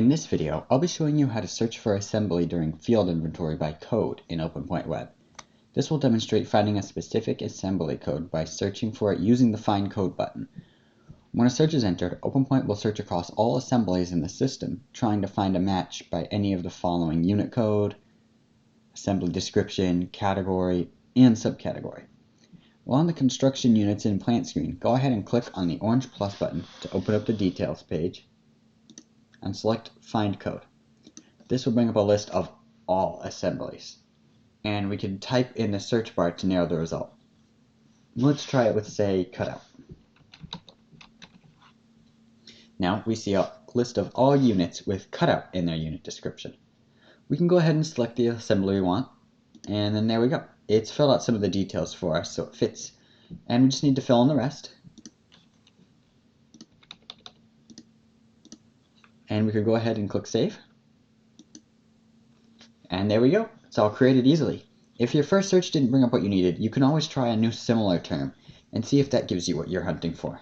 In this video, I'll be showing you how to search for assembly during field inventory by code in OpenPoint Web. This will demonstrate finding a specific assembly code by searching for it using the Find Code button. When a search is entered, OpenPoint will search across all assemblies in the system, trying to find a match by any of the following unit code, assembly description, category, and subcategory. While on the construction units and plant screen, go ahead and click on the orange plus button to open up the details page and select Find Code. This will bring up a list of all assemblies, and we can type in the search bar to narrow the result. Let's try it with, say, cutout. Now we see a list of all units with cutout in their unit description. We can go ahead and select the assembly we want, and then there we go. It's filled out some of the details for us so it fits, and we just need to fill in the rest. And we could go ahead and click Save. And there we go. It's all created easily. If your first search didn't bring up what you needed, you can always try a new similar term and see if that gives you what you're hunting for.